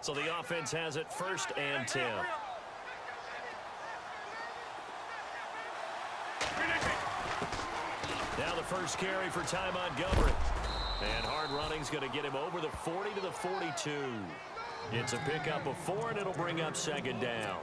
So the offense has it 1st and 10. Now the first carry for Ty Montgomery. And hard running's going to get him over the 40 to the 42. It's a pickup of 4, and it'll bring up 2nd down.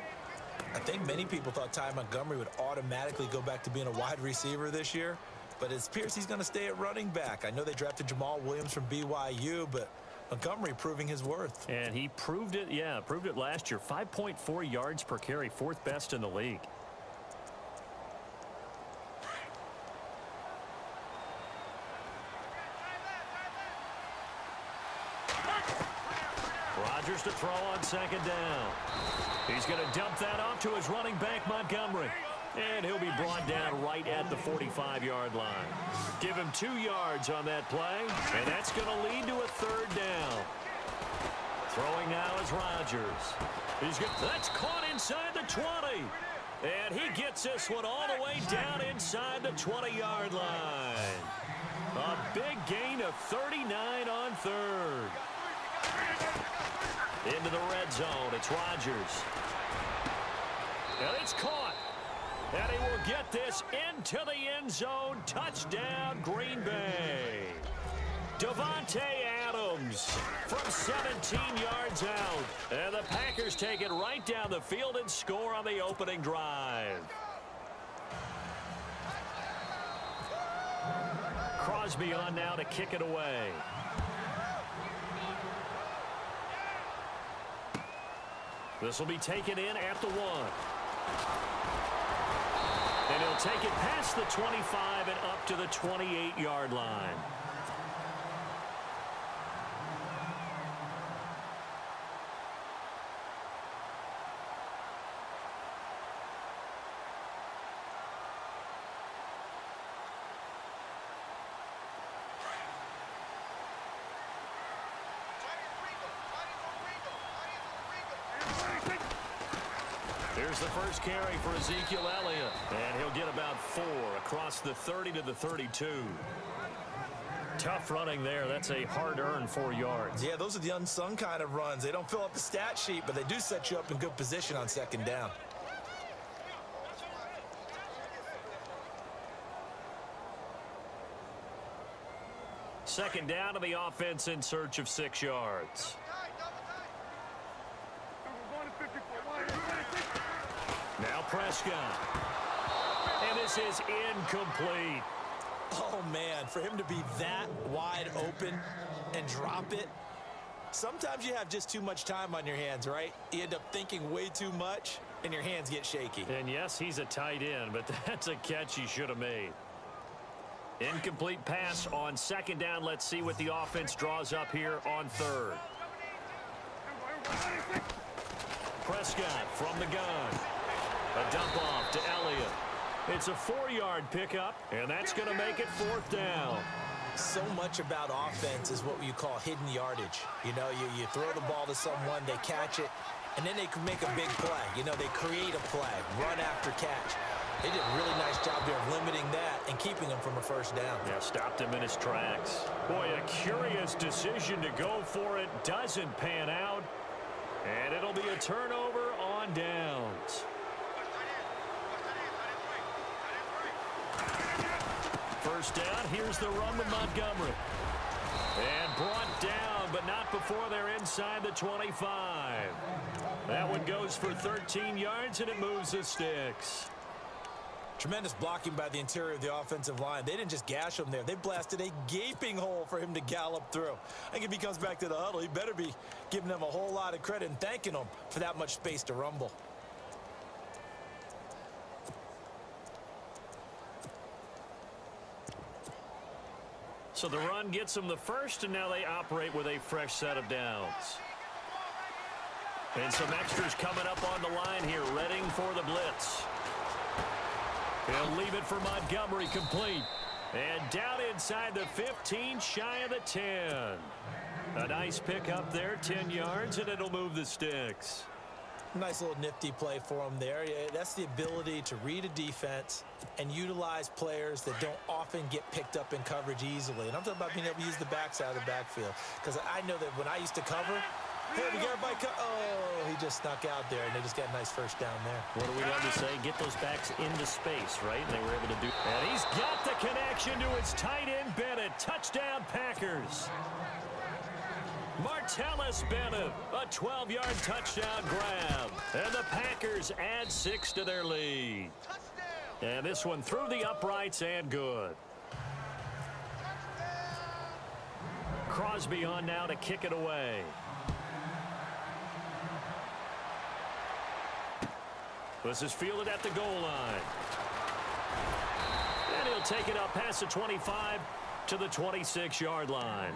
I think many people thought Ty Montgomery would automatically go back to being a wide receiver this year, but it appears he's going to stay at running back. I know they drafted Jamal Williams from BYU, but Montgomery proving his worth. And he proved it, proved it last year. 5.4 yards per carry, 4th best in the league. Rodgers to throw on 2nd down. He's going to dump that off to his running back, Montgomery. And he'll be brought down right at the 45-yard line. Give him 2 yards on that play, and that's going to lead to a 3rd down. Throwing now is Rodgers. That's caught inside the 20. And he gets this one all the way down inside the 20-yard line. A big gain of 39 on 3rd. Into the red zone. It's Rodgers. And it's caught. And he will get this into the end zone. Touchdown, Green Bay. Davante Adams from 17 yards out. And the Packers take it right down the field and score on the opening drive. Crosby on now to kick it away. This will be taken in at the 1. And he'll take it past the 25 and up to the 28-yard line. Here's the first carry for Ezekiel Elliott. And he'll get about 4 across the 30 to the 32. Tough running there. That's a hard-earned 4 yards. Yeah, those are the unsung kind of runs. They don't fill up the stat sheet, but they do set you up in good position on 2nd down. Second down to the offense in search of 6 yards. Now Prescott. And this is incomplete. Oh, man, for him to be that wide open and drop it. Sometimes you have just too much time on your hands, right? You end up thinking way too much, and your hands get shaky. And yes, he's a tight end, but that's a catch he should have made. Incomplete pass on 2nd down. Let's see what the offense draws up here on 3rd. Prescott from the gun. A dump off to Elliott. It's a 4-yard pickup, and that's going to make it 4th down. So much about offense is what you call hidden yardage. You know, you throw the ball to someone, they catch it, and then they can make a big play. You know, they create a play, run after catch. They did a really nice job there of limiting that and keeping him from a 1st down. Yeah, stopped him in his tracks. Boy, a curious decision to go for it. Doesn't pan out, and it'll be a turnover on downs. First down, here's the run to Montgomery. And brought down, but not before they're inside the 25. That one goes for 13 yards, and it moves the sticks. Tremendous blocking by the interior of the offensive line. They didn't just gash him there. They blasted a gaping hole for him to gallop through. I think if he comes back to the huddle, he better be giving them a whole lot of credit and thanking them for that much space to rumble. So the run gets them the first, and now they operate with a fresh set of downs. And some extras coming up on the line here, readying for the blitz. He'll leave it for Montgomery, complete. And down inside the 15, shy of the 10. A nice pickup there, 10 yards, and it'll move the sticks. Nice little nifty play for him there. Yeah, that's the ability to read a defense and utilize players that don't often get picked up in coverage easily. And I'm talking about being able to use the backside of the backfield. Because I know that when I used to cover, Hey, we got everybody oh, he just snuck out there, and they just got a nice first down there. What do we love to say? Get those backs into space, right? And they were able to do. And he's got the connection to his tight end, Bennett. Touchdown, Packers. Martellus Bennett, a 12-yard touchdown grab. And the Packers add 6 to their lead. And this one through the uprights and good. Crosby on now to kick it away. This is fielded at the goal line. And he'll take it up past the 25 to the 26-yard line.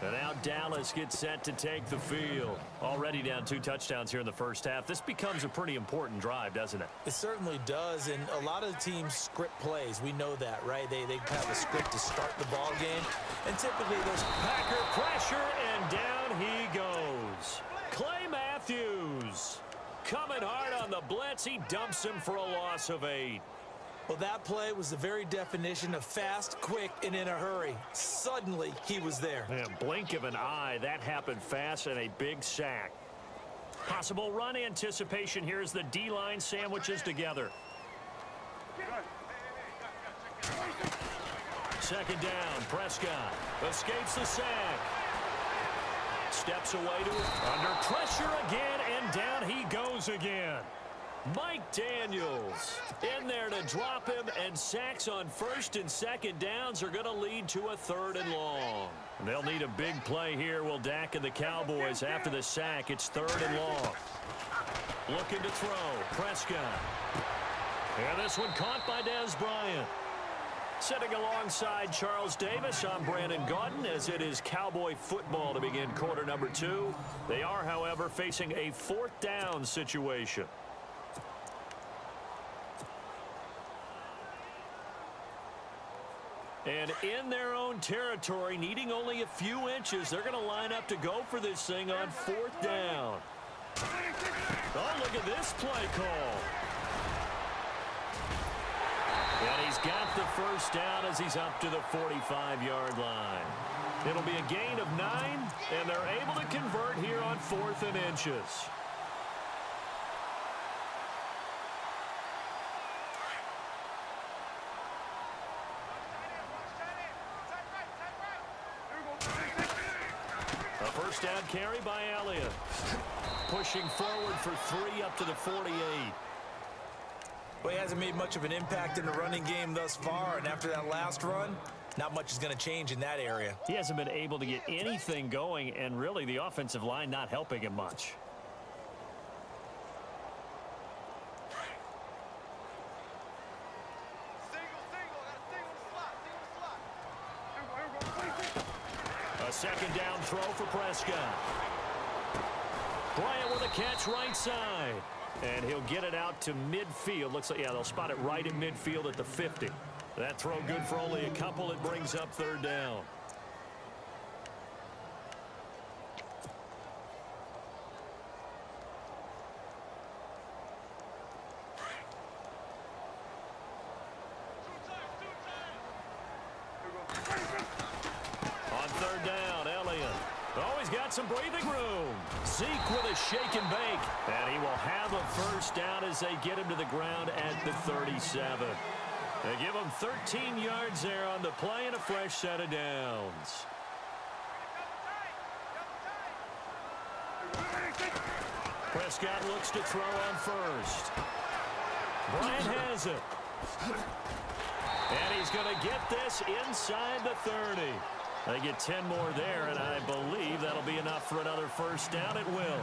And now Dallas gets set to take the field. Already down 2 touchdowns here in the first half. This becomes a pretty important drive, doesn't it? It certainly does, and a lot of the teams script plays. We know that, right? They have a script to start the ball game, and typically those Packer pressure, and down he goes. Clay Matthews coming hard on the blitz. He dumps him for a loss of 8. Well, that play was the very definition of fast, quick, and in a hurry. Suddenly, he was there. Man, blink of an eye. That happened fast, and a big sack. Possible run anticipation here as the D-line sandwiches together. Second down, Prescott escapes the sack. Steps away to it. Under pressure again, and down he goes again. Mike Daniels in there to drop him, and sacks on first and second downs are going to lead to a 3rd and long. They'll need a big play here, will Dak and the Cowboys. After the sack, it's 3rd and long. Looking to throw, Prescott. And this one caught by Dez Bryant. Sitting alongside Charles Davis, I'm Brandon Gaudin, as it is Cowboy football to begin quarter number 2. They are, however, facing a 4th down situation. And in their own territory, needing only a few inches, they're going to line up to go for this thing on 4th down. Oh, look at this play call. And he's got the first down as he's up to the 45-yard line. It'll be a gain of 9, and they're able to convert here on 4th and inches. A first down carry by Elliott. Pushing forward for 3 up to the 48. Well, he hasn't made much of an impact in the running game thus far, and after that last run, not much is going to change in that area. He hasn't been able to get anything going, and really the offensive line not helping him much. A second down throw for Prescott. Bryant with a catch right side. And he'll get it out to midfield. Looks like, yeah, they'll spot it right in midfield at the 50. That throw good for only a couple. It brings up 3rd down. On 3rd down, Elliott. Oh, he's got some breathing room. Zeke with a shake and bake. And he will have a first down as they get him to the ground at the 37. They give him 13 yards there on the play and a fresh set of downs. Prescott looks to throw on first. Bryant has it. And he's going to get this inside the 30. They get 10 more there, and I believe that'll be enough for another first down. It will.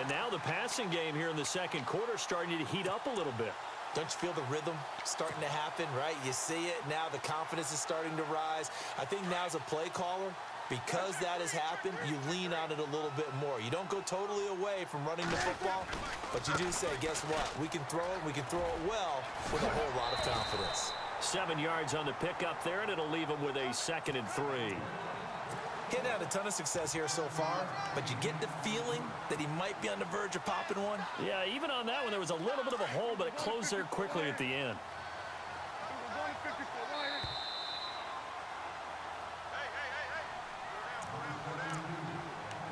And now the passing game here in the second quarter starting to heat up a little bit. Don't you feel the rhythm starting to happen, right? You see it. Now the confidence is starting to rise. I think now as a play caller, because that has happened, you lean on it a little bit more. You don't go totally away from running the football, but you do say, guess what? We can throw it. We can throw it well with a whole lot of confidence. 7 yards on the pickup there, and it'll leave him with a 2nd and 3. He hadn't had a ton of success here so far, but you get the feeling that he might be on the verge of popping one. Yeah, even on that one, there was a little bit of a hole, but it closed there quickly at the end.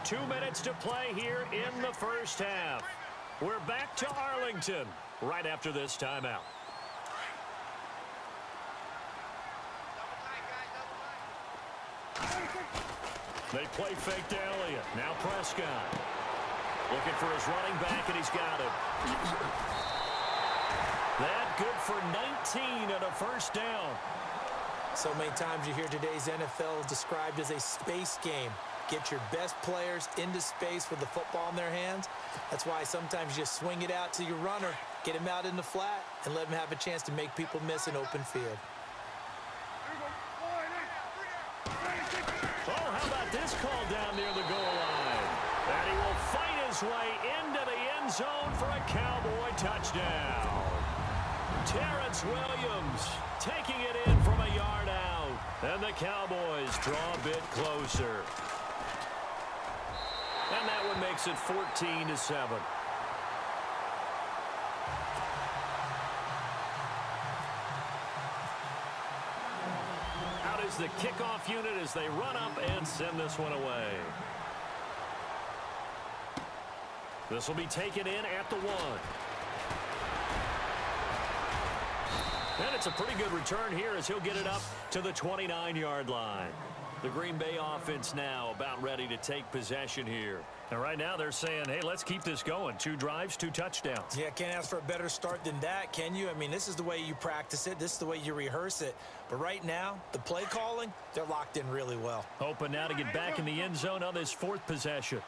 2 minutes to play here in the first half. We're back to Arlington right after this timeout. They play fake to Elliott. Now Prescott. Looking for his running back, and he's got it. That good for 19 and a first down. So many times you hear today's NFL described as a space game. Get your best players into space with the football in their hands. That's why sometimes you swing it out to your runner, get him out in the flat, and let him have a chance to make people miss an open field. Oh, how about this call down near the goal line? And he will fight his way into the end zone for a Cowboy touchdown. Terrence Williams taking it in from a yard out. And the Cowboys draw a bit closer. And that one makes it 14-7. Out is the kickoff unit as they run up and send this one away. This will be taken in at the 1. And it's a pretty good return here as he'll get it up to the 29-yard line. The Green Bay offense now about ready to take possession here. And right now they're saying, hey, let's keep this going. 2 drives, 2 touchdowns. Yeah, can't ask for a better start than that, can you? I mean, this is the way you practice it. This is the way you rehearse it. But right now, the play calling, they're locked in really well. Hoping now to get back in the end zone on this 4th possession.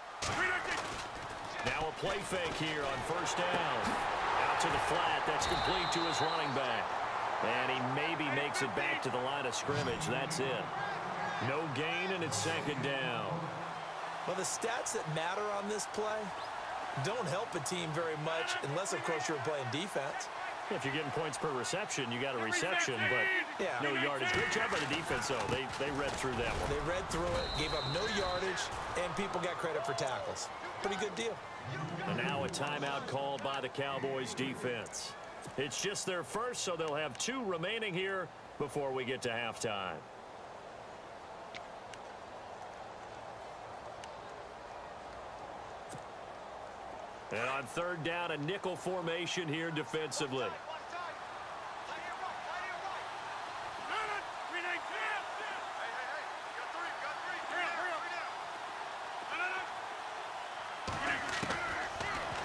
Now a play fake here on first down. Out to the flat. That's complete to his running back. And he maybe makes it back to the line of scrimmage. That's it. No gain, and it's 2nd down. Well, the stats that matter on this play don't help a team very much unless, of course, you're playing defense. If you're getting points per reception, you got a reception, but no yardage. Great job by the defense, though. They read through that one. They read through it, gave up no yardage, and people got credit for tackles. Pretty good deal. And now a timeout called by the Cowboys defense. It's just their first, so they'll have 2 remaining here before we get to halftime. And on 3rd down, a nickel formation here defensively.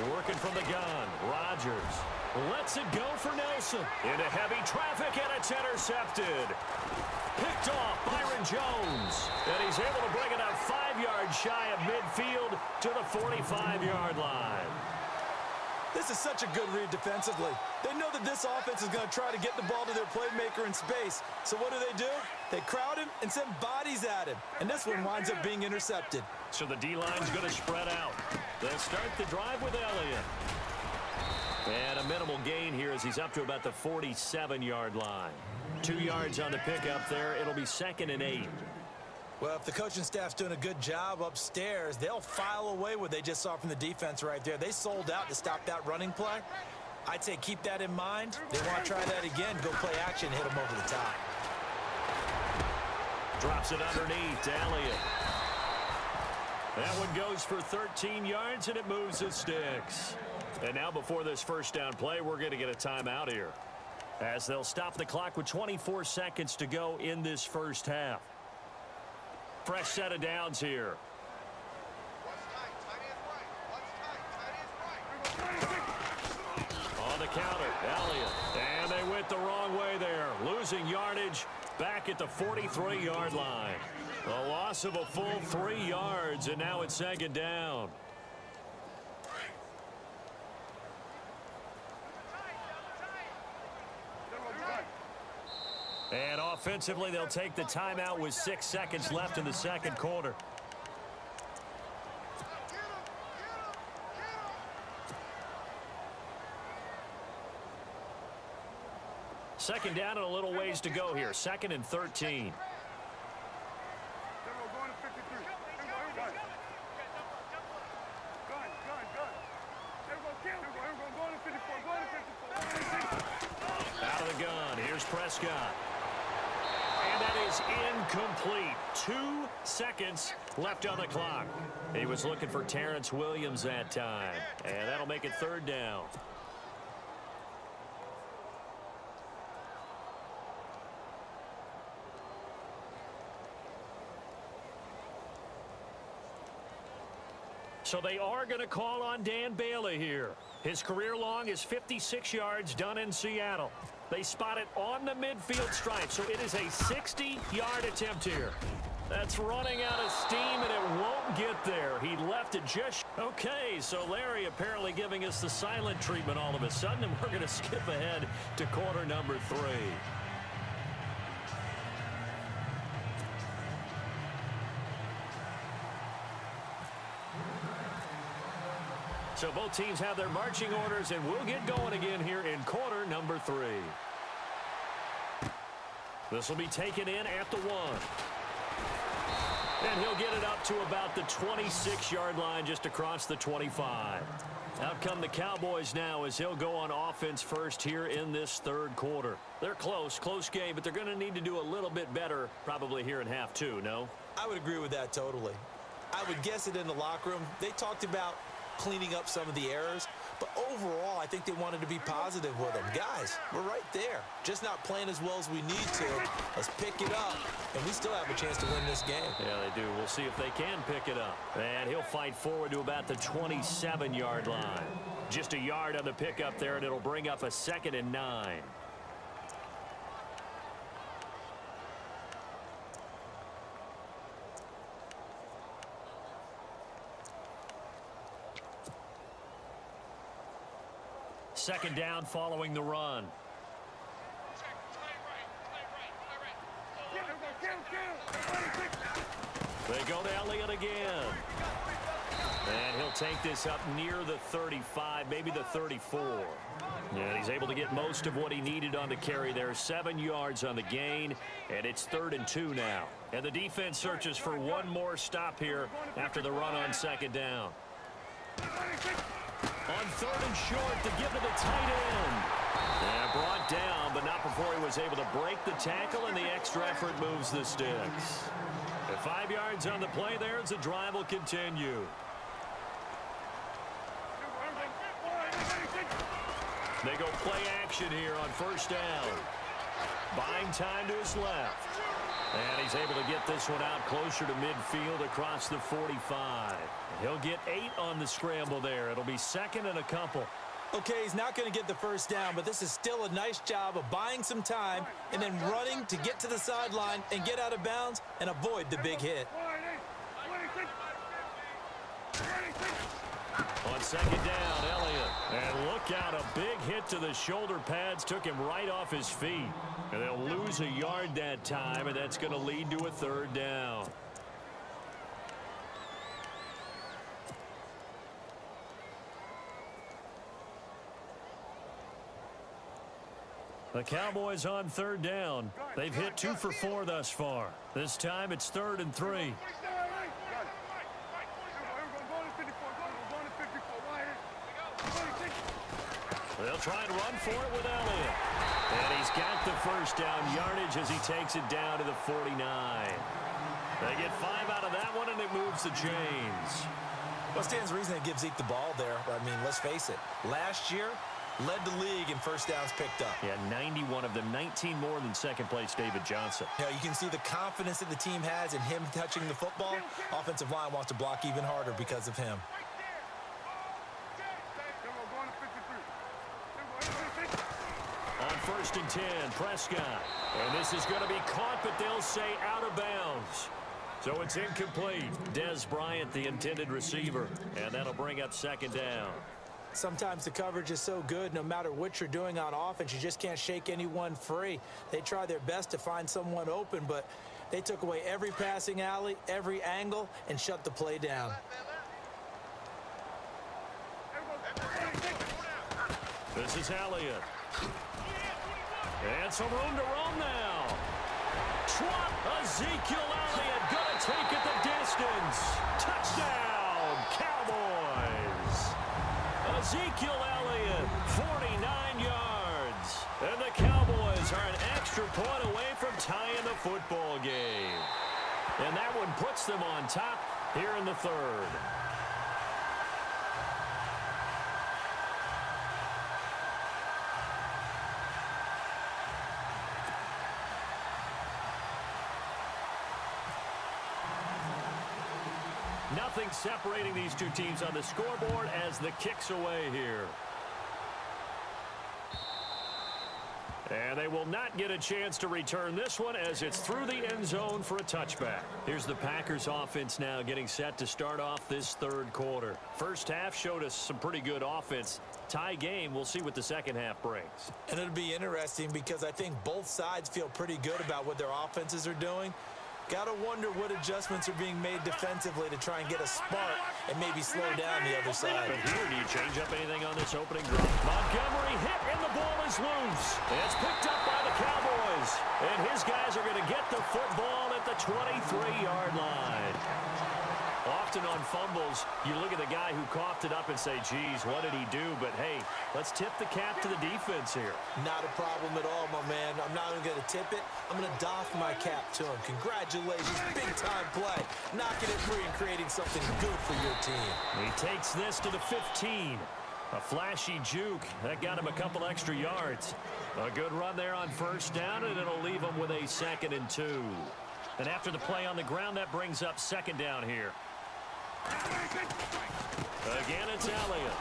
Working from the gun, Rodgers lets it go for Nelson. Into heavy traffic, and it's intercepted. Picked off Byron Jones. And he's able to bring it up 5 yards shy of midfield to the 45-yard line. This is such a good read defensively. They know that this offense is going to try to get the ball to their playmaker in space. So what do? They crowd him and send bodies at him. And this one winds up being intercepted. So the D-line's going to spread out. They'll start the drive with Elliott. And a minimal gain here as he's up to about the 47-yard line. 2 yards on the pickup there. It'll be 2nd and 8. Well, if the coaching staff's doing a good job upstairs, they'll file away what they just saw from the defense right there. They sold out to stop that running play. I'd say keep that in mind. They want to try that again. Go play action, hit them over the top. Drops it underneath to Elliott. That one goes for 13 yards, and it moves the sticks. And now before this first down play, we're going to get a timeout here, as they'll stop the clock with 24 seconds to go in this first half. Fresh set of downs here. On the counter, Elliott. And they went the wrong way there. Losing yardage back at the 43-yard line. A loss of a full 3 yards, and now it's 2nd down. And offensively, they'll take the timeout with 6 seconds left in the 2nd quarter. Second down and a little ways to go here. 2nd and 13. Out of the gun. Here's Prescott. And that is incomplete. 2 seconds left on the clock. He was looking for Terrence Williams that time. And that'll make it 3rd down. So they are going to call on Dan Bailey here. His career long is 56 yards done in Seattle. They spot it on the midfield stripe, so it is a 60-yard attempt here. That's running out of steam, and it won't get there. He left it just... Okay, so Larry apparently giving us the silent treatment all of a sudden, and we're going to skip ahead to quarter number 3. So both teams have their marching orders, and we'll get going again here in quarter number 3. This will be taken in at the 1. And he'll get it up to about the 26-yard line, just across the 25. Out come the Cowboys now as he'll go on offense first here in this 3rd quarter. They're close game, but they're going to need to do a little bit better probably here in half 2, no? I would agree with that totally. I would guess it in the locker room. They talked about cleaning up some of the errors, but overall I think they wanted to be positive with them. Guys, we're right there, just not playing as well as we need to. Let's pick it up, and we still have a chance to win this game. Yeah, they do. We'll see if they can pick it up. And he'll fight forward to about the 27-yard line. Just a yard on the pickup there, and it'll bring up a 2nd and 9. Second down following the run. They go to Elliott again. And he'll take this up near the 35, maybe the 34. And he's able to get most of what he needed on the carry there. 7 yards on the gain, and it's 3rd and 2 now. And the defense searches for one more stop here after the run on 2nd down. On 3rd and short to give to the tight end. Yeah, brought down, but not before he was able to break the tackle, and the extra effort moves the sticks. At 5 yards on the play there as the drive will continue. They go play action here on 1st down. Buying time to his left. And he's able to get this one out closer to midfield across the 45. He'll get 8 on the scramble there. It'll be 2nd and a couple. Okay, he's not going to get the 1st down, but this is still a nice job of buying some time and then running to get to the sideline and get out of bounds and avoid the big hit. On 2nd down, Elliott. And look out, a big hit to the shoulder pads took him right off his feet. And they'll lose a yard that time, and that's going to lead to a 3rd down. The Cowboys on 3rd down. They've hit 2 for 4 thus far. This time it's 3rd and 3. They'll try and run for it with Elliott. And he's got the 1st down yardage as he takes it down to the 49. They get 5 out of that one, and it moves the chains. What stands to reason it gives Zeke the ball there? I mean, let's face it. Last year, led the league in 1st downs picked up. Yeah, 91 of them, 19 more than 2nd place David Johnson. Yeah, you can see the confidence that the team has in him touching the football. Offensive line wants to block even harder because of him. On 1st and 10, Prescott. And this is going to be caught, but they'll say out of bounds. So it's incomplete. Dez Bryant, the intended receiver. And that'll bring up 2nd down. Sometimes the coverage is so good, no matter what you're doing on offense, you just can't shake anyone free. They try their best to find someone open, but they took away every passing alley, every angle, and shut the play down. This is Elliott. And some room to roam now. Trot Ezekiel Elliott going to take it the distance. Touchdown, Cowboys. Ezekiel Elliott, 49 yards. And the Cowboys are an extra point away from tying the the football game. And that one puts them on top here in the third. Nothing separating these two teams on the scoreboard as the kick's away here. And they will not get a chance to return this one as it's through the end zone for a touchback. Here's the Packers offense now getting set to start off this third quarter. First half showed us some pretty good offense. Tie game, we'll see what the second half brings. And it'll be interesting because I think both sides feel pretty good about what their offenses are doing. Got to wonder what adjustments are being made defensively to try and get a spark and maybe slow down the other side. But here, do you change up anything on this opening drive? Montgomery hit, and the ball is loose. It's picked up by the Cowboys. And his guys are going to get the football at the 23-yard line. Often on fumbles, you look at the guy who coughed it up and say, geez, what did he do? But, hey, let's tip the cap to the defense here. Not a problem at all, my man. I'm not even going to tip it. I'm going to doff my cap to him. Congratulations. Big-time play. Knocking it free and creating something good for your team. He takes this to the 15. A flashy juke. That got him a couple extra yards. A good run there on first down, and it'll leave him with a 2nd and 2. And after the play on the ground, that brings up 2nd down here. Again, it's Elliott.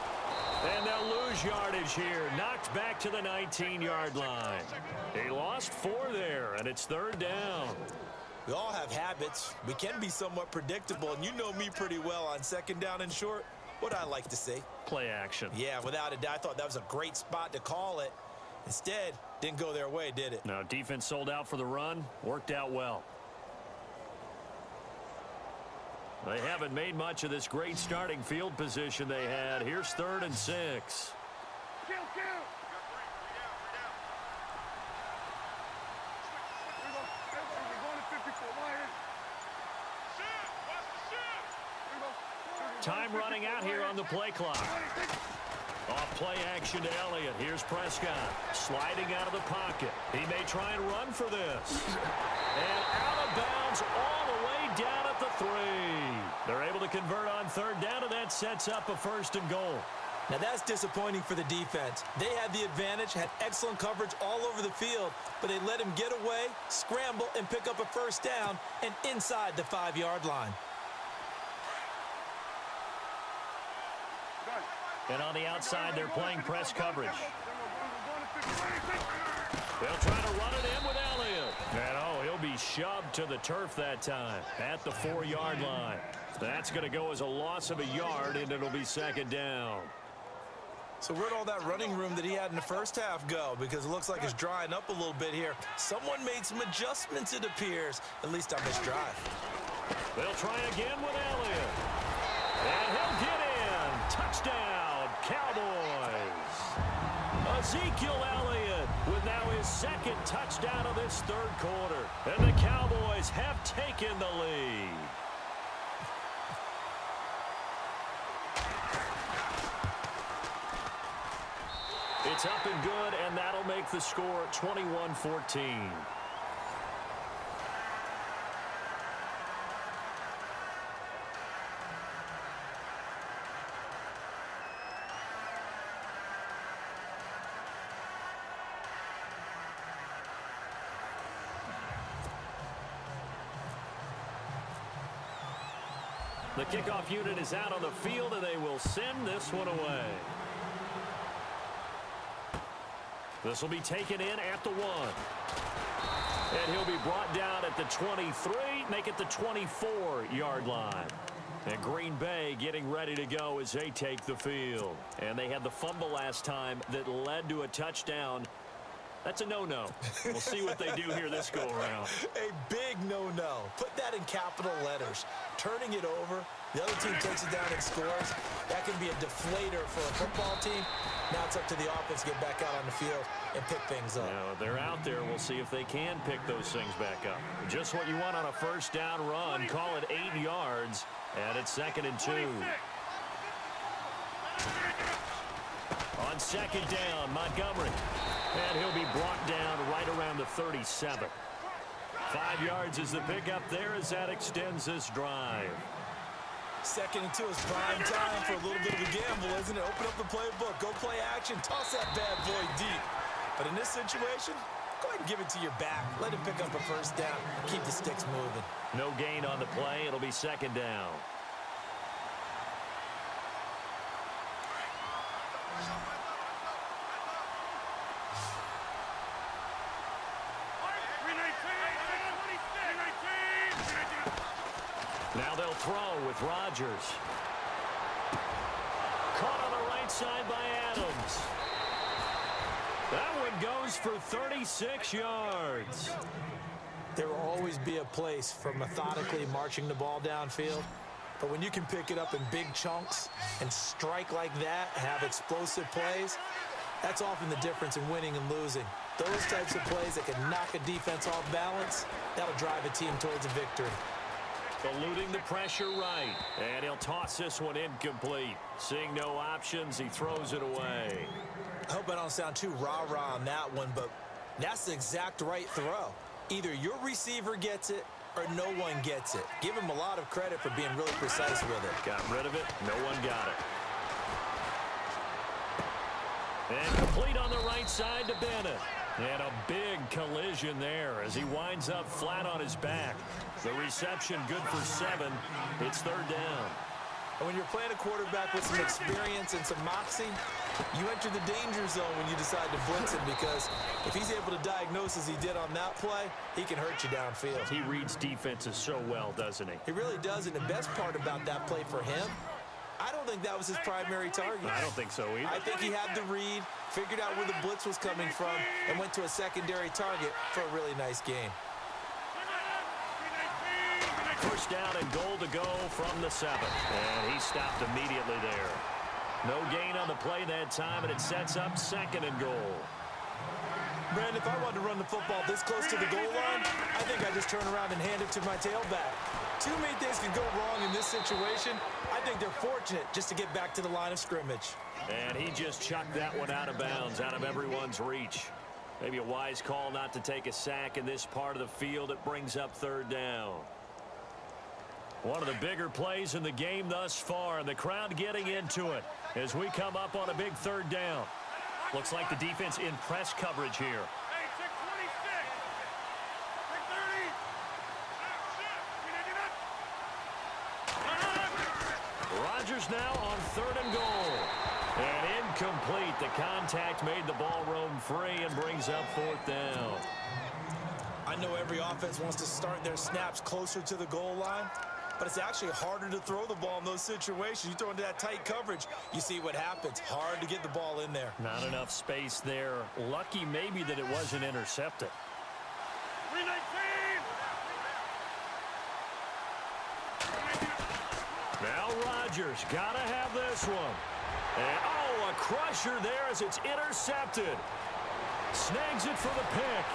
And they'll lose yardage here. Knocked back to the 19-yard line. He lost 4 there, and it's 3rd down. We all have habits. We can be somewhat predictable, and you know me pretty well on 2nd down and short. What I like to see. Play action. Yeah, without a doubt. I thought that was a great spot to call it. Instead, didn't go their way, did it? No, defense sold out for the run. Worked out well. They haven't made much of this great starting field position they had. Here's 3rd and 6. Time running out here on the play clock. Off play action to Elliott. Here's Prescott sliding out of the pocket. He may try and run for this. And out of bounds all the way down at the 3. They're able to convert on 3rd down, and that sets up a 1st and goal. Now that's disappointing for the defense. They had the advantage, had excellent coverage all over the field, but they let him get away, scramble, and pick up a 1st down and inside the 5-yard line. And on the outside, they're playing press coverage. They'll try to run it in with Elliott. And, oh, he'll be shoved to the turf that time at the 4-yard line. That's going to go as a loss of a yard, and it'll be 2nd down. So where'd all that running room that he had in the first half go? Because it looks like it's drying up a little bit here. Someone made some adjustments, it appears, at least on this drive. They'll try again with Elliott. And he'll get in. Touchdown, Cowboys. Ezekiel Elliott with now his 2nd touchdown of this 3rd quarter. And the Cowboys have taken the lead. It's up and good, and that'll make the score 21-14. The kickoff unit is out on the field, and they will send this one away. This will be taken in at the 1. And he'll be brought down at the 23, make it the 24-yard line. And Green Bay getting ready to go as they take the field. And they had the fumble last time that led to a touchdown. That's a no-no. We'll see what they do here this go-around. A big no-no. Put that in capital letters. Turning it over, the other team takes it down and scores. That can be a deflator for a football team. Now it's up to the offense to get back out on the field and pick things up. Yeah, they're out there. We'll see if they can pick those things back up. Just what you want on a 1st down run. Call it 8 yards, and it's 2nd and 2. On 2nd down, Montgomery. And he'll be brought down right around the 37. 5 yards is the pickup there as that extends this drive. 2nd and 2 is prime time for a little bit of a gamble, isn't it? Open up the playbook, go play action, toss that bad boy deep. But in this situation, go ahead and give it to your back. Let him pick up a first down. Keep the sticks moving. No gain on the play. It'll be 2nd down. Now they'll throw with Rodgers. Caught on the right side by Adams. That one goes for 36 yards. There will always be a place for methodically marching the ball downfield. But when you can pick it up in big chunks and strike like that, have explosive plays, that's often the difference in winning and losing. Those types of plays that can knock a defense off balance, that'll drive a team towards a victory. Eluding the pressure right. And he'll toss this one incomplete. Seeing no options, he throws it away. I hope I don't sound too rah-rah on that one, but that's the exact right throw. Either your receiver gets it or no one gets it. Give him a lot of credit for being really precise with it. Got rid of it. No one got it. And complete on the right side to Bennett. And a big collision there as he winds up flat on his back. The reception good for 7. It's 3rd down. And when you're playing a quarterback with some experience and some moxie, you enter the danger zone when you decide to blitz him, because if he's able to diagnose as he did on that play, he can hurt you downfield. He reads defenses so well, doesn't he? He really does, and the best part about that play for him, I don't think that was his primary target. I don't think so either. I think he had the read, figured out where the blitz was coming from, and went to a secondary target for a really nice game. First down and goal to go from the 7. And he stopped immediately there. No gain on the play that time, and it sets up 2nd and goal. Brandon, if I wanted to run the football this close to the goal line, I think I just turn around and hand it to my tailback. Too many things can go wrong in this situation. I think they're fortunate just to get back to the line of scrimmage. And he just chucked that one out of bounds, out of everyone's reach. Maybe a wise call not to take a sack in this part of the field. It brings up 3rd down. One of the bigger plays in the game thus far, and the crowd getting into it as we come up on a big 3rd down. Looks like the defense in press coverage here. Rodgers now on 3rd and goal. And incomplete. The contact made the ball roam free and brings up 4th down. I know every offense wants to start their snaps closer to the goal line, but it's actually harder to throw the ball in those situations. You throw into that tight coverage, you see what happens. Hard to get the ball in there. Not enough space there. Lucky maybe that it wasn't intercepted. Now Rodgers got to have this one. And, oh, a crusher there as it's intercepted. Snags it for the pick.